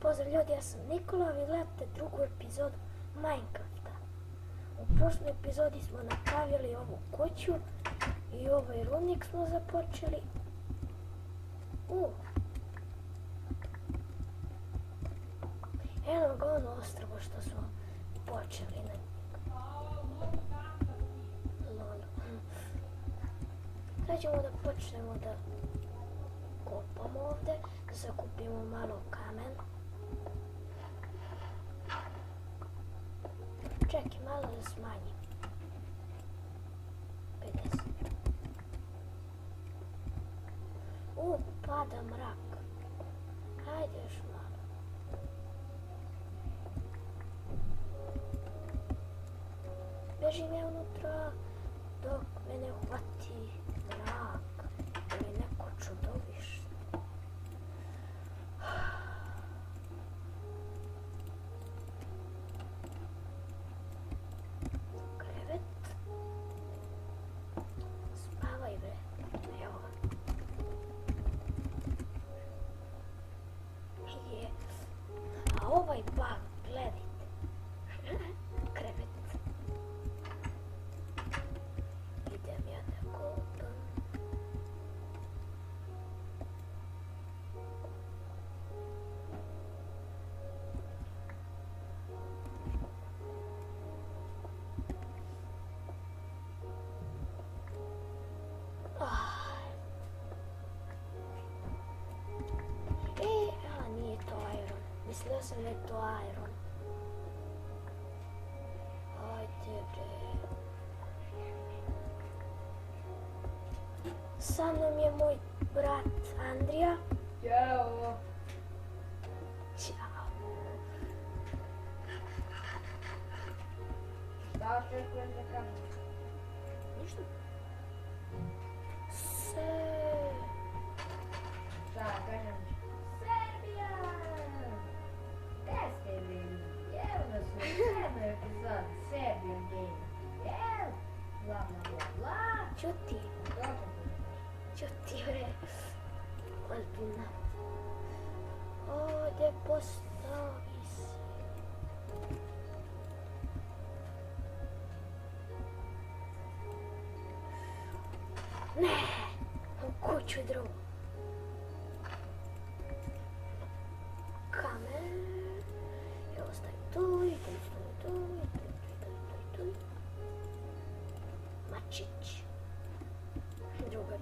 Pozdrav ljudi, ja sam Nikola, vi gledate drugu epizodu Minecrafta. U prošloj epizodi smo napravili ovu kuću i ovaj rudnik smo započeli. Eno ga ono ostrvo što smo počeli na njega. Sad ćemo da počnemo da kopamo ovde, da sakupimo malo kamen. Čekaj, malo da smanjim. 50. Pada mrak. Hajde još malo. Bežim ja unutra dok me ne uhvati mrak ili neko čudovište. Krevet. Spavaj bre. Evo. A ovaj bug, gledajte. Krevet. Idem ja da kopam. Nije to iron. Mislio sam da je to iron. Ajde bre. Sa mnom je moj brat Andrija. Ćao. Ćao. Šta očekuješ da kažeš? Ništa. Šta kažem? Serbija! Gde ste bili? Evo nas u 7. epizodi Serbian Game. Evo! Bla bla bla bla. Ćuti. Dobro ti Ćuti bre. Ozbiljno. Ovdje postavi se. Ne! U kuću drugu. Kamen. I ostaje tu, i tu, i tu. Mačić. Druga.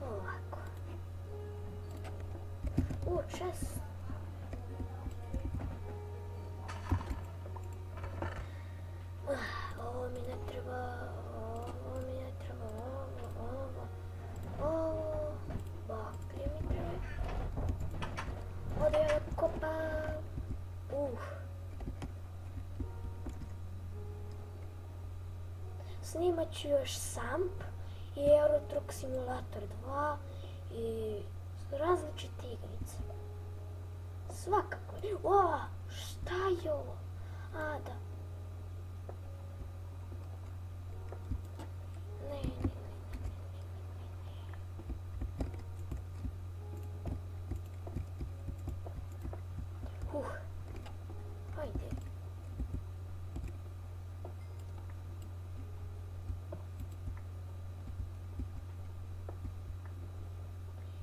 Ovako. Čest. Ovo mi ne treba, ovo. Baklje mi treba. Ovdje ja kopam. Snimat ću još Samp i Euro Truck Simulator 2 i različite igrice. Svakako. Šta je ovo? Da. Ne. Hajde.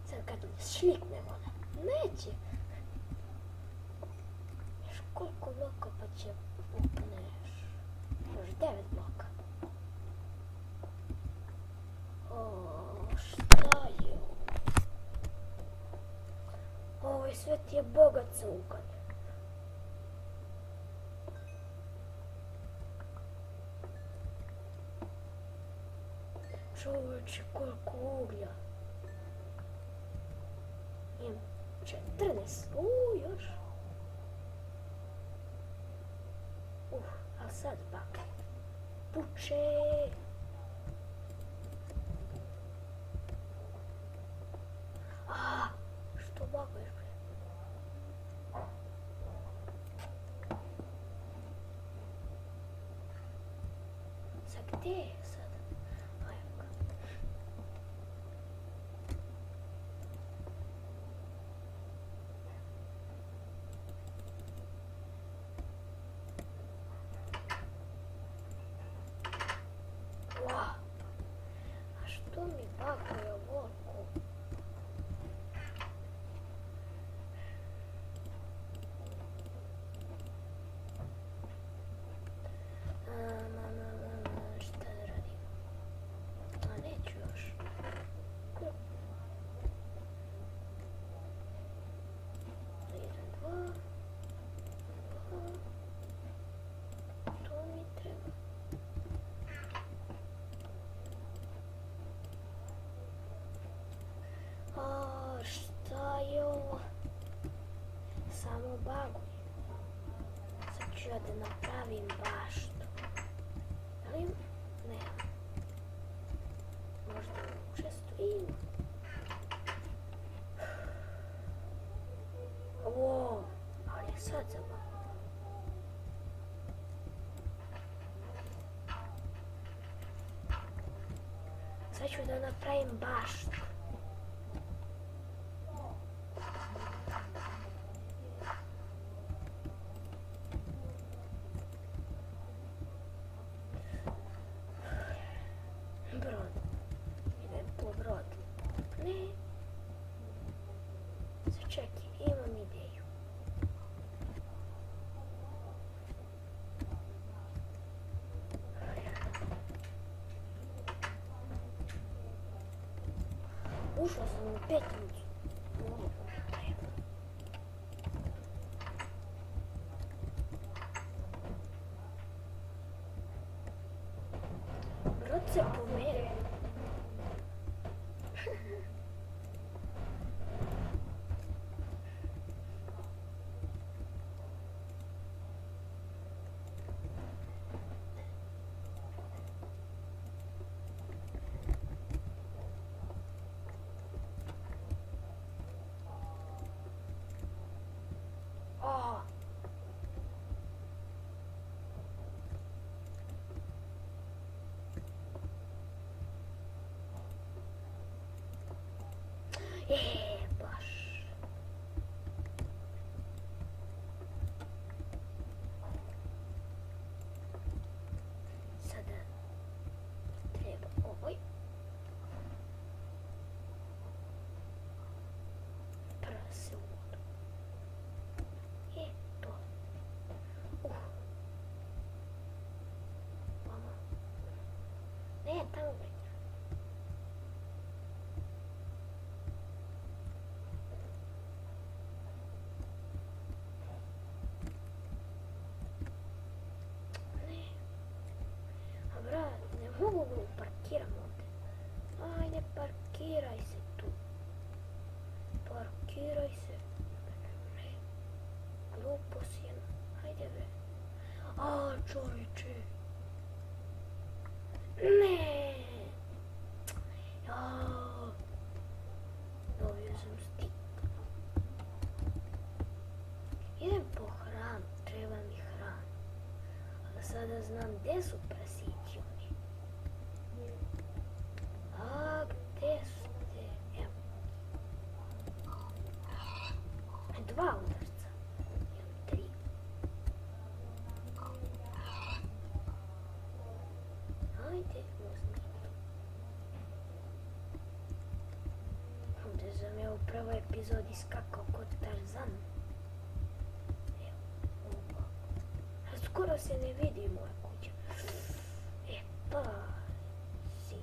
Sad kad šliknemo, neće. Još koliko bloka pa će upneš? Još 9 bloka. Šta je ovo? Ovaj svet je bogat za ugalj. Čovječe, koliko uglja. Imam 14. Još. Ali sad bakle. Puče. Što bakuješ bre? Sad gdje je sad? bagulj. Sad ću ja da napravim baštu. Ali ne. Možda često ima. Wow, ali je sad zabavno. Sad ću da napravim baštu. Brod. Idem po brod. Ne. Začekaj, imam ideju. Ušla sam u petnicu. Ovo treba. Brod se pomerio. O, baš. Sada treba ovoj. Prva se u vodu. To. Mama. Ne, tamo već. Ne. A brat, ne mogu da parkiram ovdje. Ajde, parkiraj se tu. Parkiraj se. Ne. Glupo si jedna. Ajde be. A, čovječe. Ne. Jao. Dobio sam stik. Idem po hranu, treba mi hrana. Ali sada znam gdje su prasići oni. A, gdje su te? Evo. 2 udarca. Imam 3. Ajde, uzmi. Ovdje sam ja u prvoj epizodi skakao kod Tarzan. Evo, ovako. A skoro se ne vidi moja kuća. E pa, sin.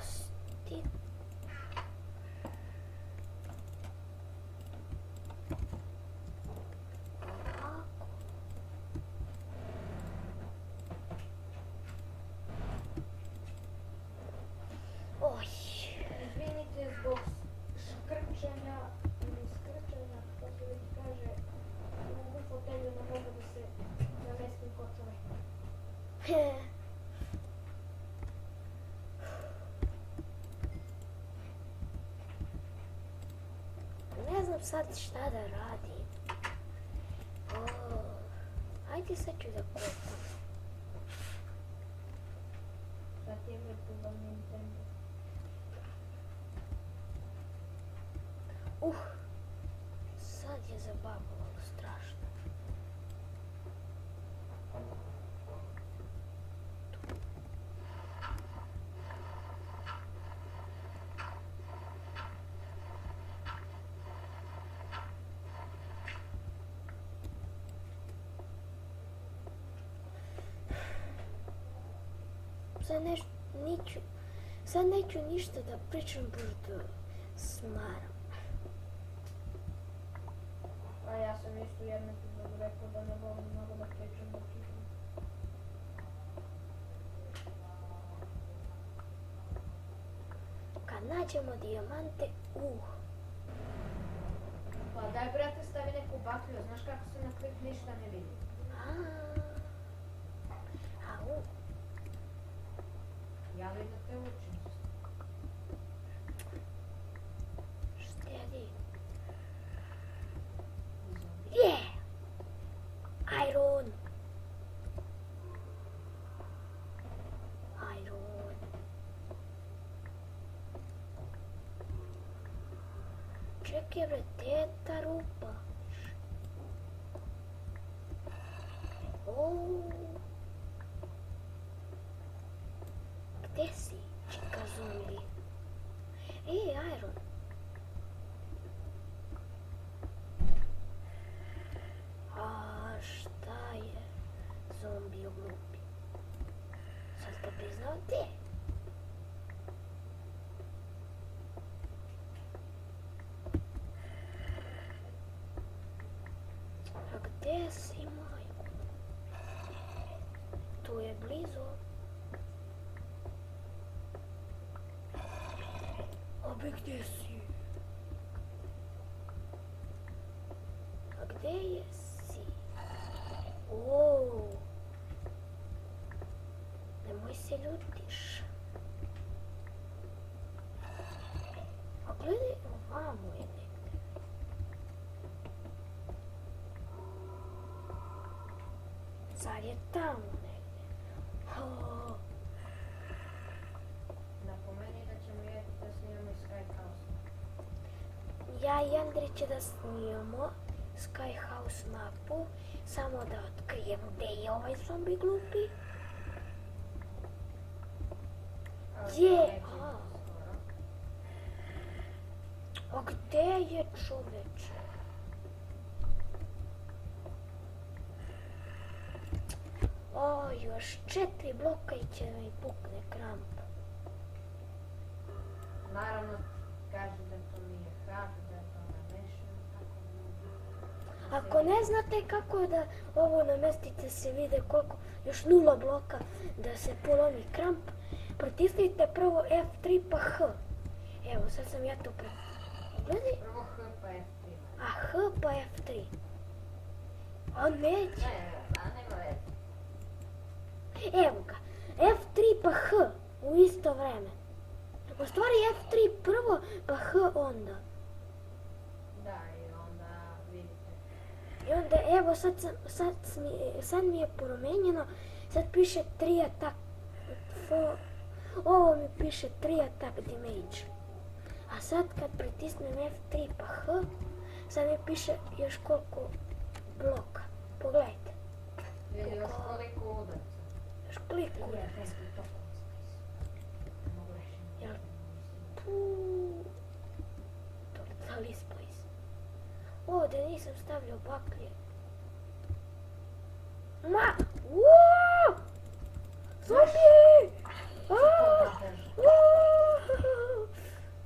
Sti. Ovako. Oj. Izvinite zbog škrčanja ili skrčanja, kako se već kaže, u fotelju ne mogu da se namestim kočove. Ne znam sad šta da radim. O, ajde sad ću da kopam. Sad je virtual Nintendo. Sad je zabavljalo strašno. Sad neću ništa da pričam, pošto smaram. A ja sam isto jednu epizodu rekao da ne volim mnogo da pričam dok igram. Kad nađemo dijamante, Pa daj brate stavi neku baklju, znaš kako se na klip ništa ne vidi. Au, Ja li da te učim? štedi. Je! Iron! Iron. Čekaj bre, gdje je ta rupa? Gdje si, čika zombi? Iron. A šta je zombi u glupi? Sad te priznao gdje? A gdje si, majko? Tu je blizu. Abi gdje si? A gdje je si? Nemoj se ljutiš. A gledaj, ovamo je negdje. Zar je tamo negdje? Napomeni da ćemo da snimamo iz Sky House. Ja i Andrej će da snimamo Sky House mapu, samo da otkrijemo gdje je ovaj zombi glupi. Gdje? A gdje je čoveče? Još 4 bloka i će mi pukne kramp. Naravno, kaže da to nije hak, da je to namešano, tako da... Ako ne znate kako da ovo namestite se vide koliko, još 0 bloka da se polomi kramp, pritisnite prvo F3 pa H. Evo, sad sam ja to Gledaj. Prvo H pa F3. A H pa F3. A neće. nema veze. Evo ga. F3 pa H u isto vreme. U stvari F3 prvo pa H onda. Da, i onda vidite. I onda evo sad mi je promijenjeno. Sad piše 3 attack. Ovo mi piše 3 attack damage. A sad kad pritisnem F3 pa H, sad mi piše još koliko bloka. Pogledajte. Vidi još koliko udarca. Još koliko udarca. Jel? Total isplays. Ovdje nisam stavljao baklje. Ma! Uuuu! Zombi!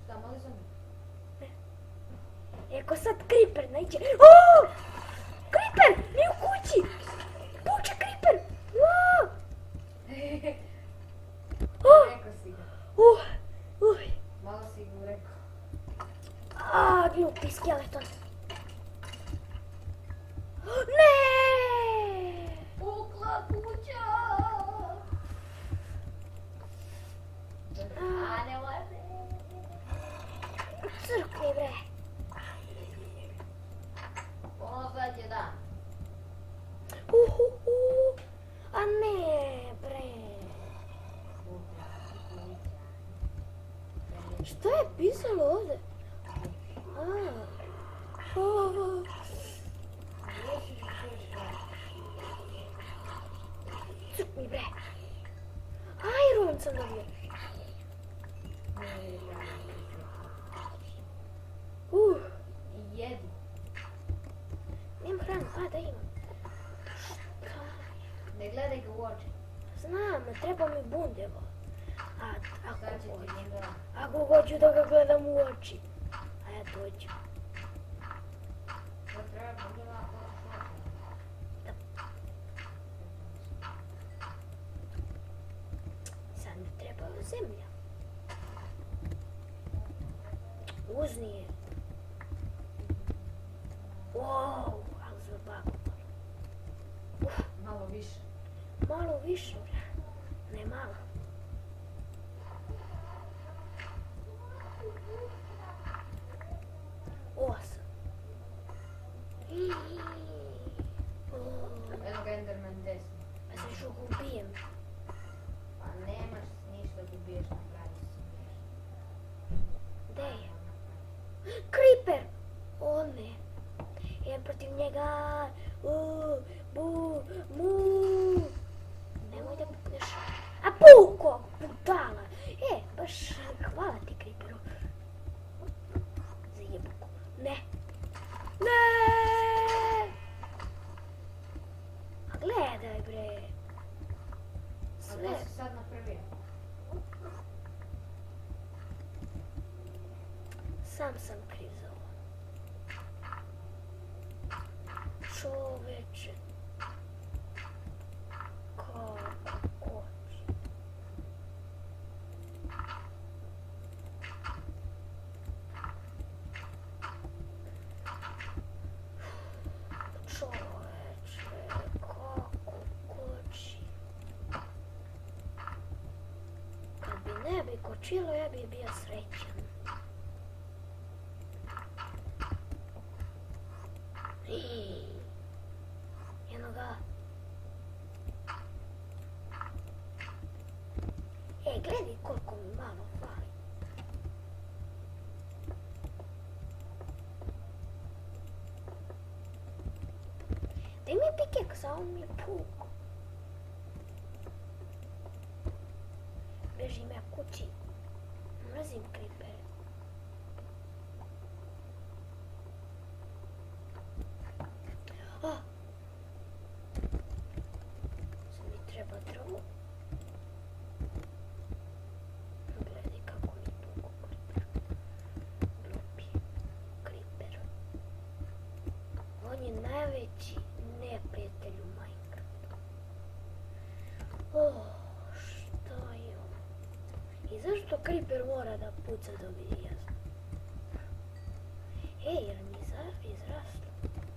Šta, mali zombi? Eko sad Creeper naiđe. Oooo! Creeper! Nije u kući! Puče Creeper! Uuuu! Rekao si ga. Uj! Malo si ga rekao. Glupi skeleton. Ne! Pukla kuća! A ne može. Crkni bre. Ono zadnje dan. A ne bre. Šta je pisalo ovdje? Crkni bre. Iron sam dobio. Jedi. Nemam hranu, da imam. Ne gledaj ga u oči. Znam, treba mi bundevo. Sad će ti njega. Ako hoću da ga gledam u oči. A ja dođu. Da treba podjela šoka. Sad mi treba zemlja. Uznije. Wow, ali za bagu. Malo više. Malo više, ne malo. Osam. Evo ga Enderman desno. Pa se što ubijem. Pa nemaš ništa da ubiješ na kraju. Gde je? Creeper! O ne. Idem protiv njega. Bu, mu. Nemoj da pukneš. A puko! Budala. Baš hvala ti Creeperu. Za jebuku. Ne. Ne! A gledaj bre. A Sve. to si sad napravio. Sam sam kriv za ovo. Čoveče. Kako koči. Čoveče, kako koči. Kad bi ne bi kočilo, ja bi bio srećan. Eno ga. Gledaj koliko mi malo fali. Daj mi pikeks, a on mi je puk. Bežim ja kući. Mrzim creepere. Sad mi treba drvo. Gledaj kako mi dugo creeper. Glupi creeper. On je najveći neprijatelj u Minecraftu. Šta je on? I zašto creeper mora da puca da vidi jasno? Jer mi izraslo.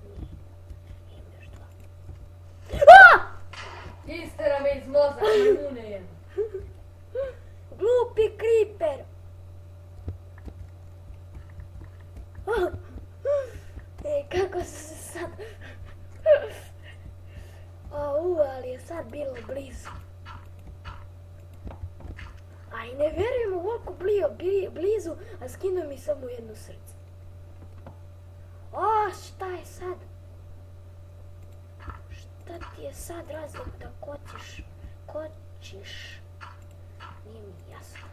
Nije. Imam još dva. Istera me iz mozga, majmune jedno. Glupi creeper! Kako se sad... ali je sad bilo blizu. A i ne vjerujem ovoliko blizu, a skinuo mi samo jedno srce. Šta je sad? Šta ti je sad razlog da kočiš? Nije mi jasno.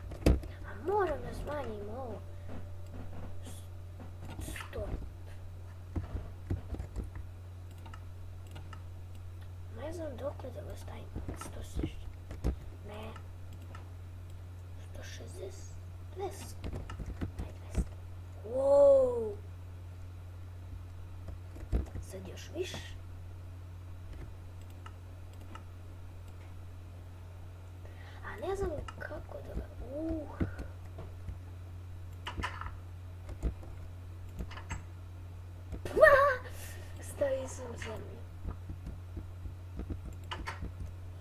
A moram da smanjim ovo. 100. Ne znam dokle da ga stavim. 160. Ne. 160. 200. Aj 200. Wow. Sad još više. A ne znam kako da ga... Stavi sam u zemlju.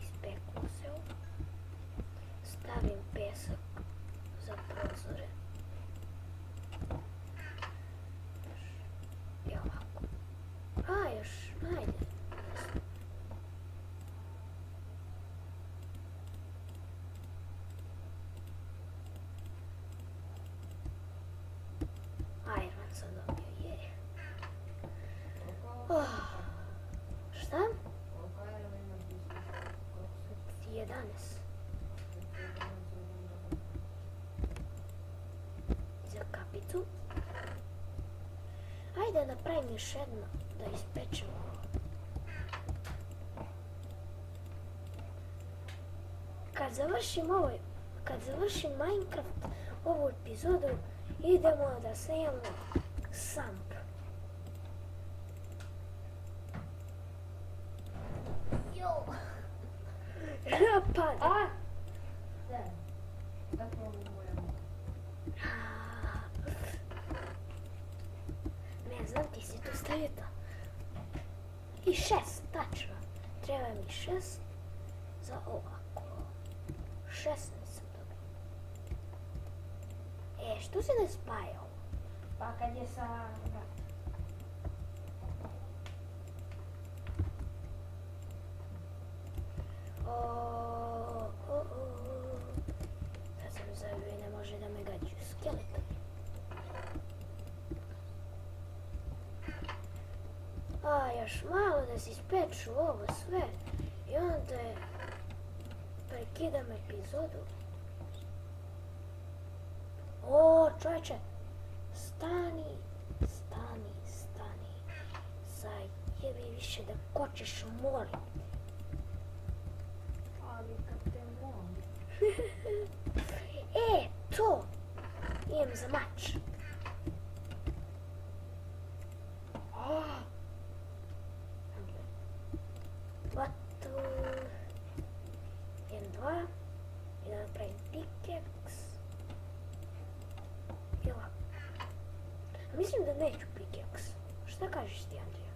Ispeklo se ovo. Stavim pesak za prozore. I ovako. Još, ajde. Iron sam dobio, je. Šta? 11. Za kapicu. Ajde da pravim još jedno, da ispečemo ovo. Kad završim Minecraft, ovu epizodu, idemo da snijemo Samp. A? Da. Tako moramo. Ne znam, ti si tu stavio to. I 6, tačno. Treba mi 6 za ovako. 16 sam dobio. Što se ne spaja ovo? Pa kad je sa... Sad sam zavio i ne može da me gađu skeleton. Još malo da si speču ovo sve i onda prekidam epizodu. Čovječe, stani. Zajebi više da kočeš, molim. Ali kad te molim. To! Idem za mač. Vatru. 1, 2. I da napravim pickaxe. I ovako. Mislim da neću pickaxe. Šta kažeš ti, Andrija?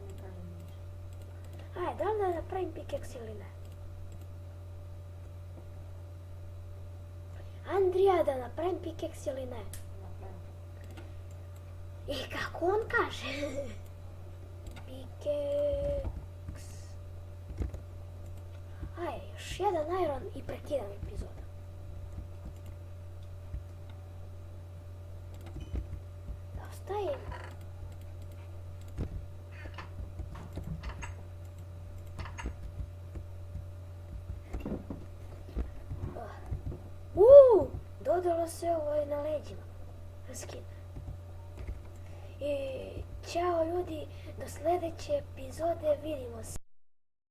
Ne kažem ništa. Da li da napravim pickaxe ili ne? Andrija, da napravim pickaxe ili ne? Napravim. I kako on kaže? Pickaxe. Još jedan iron i prekidam epizodu. Da ostavim. Dodalo se ovo na leđima. Raskid. I ćao ljudi, do sljedeće epizode, vidimo se.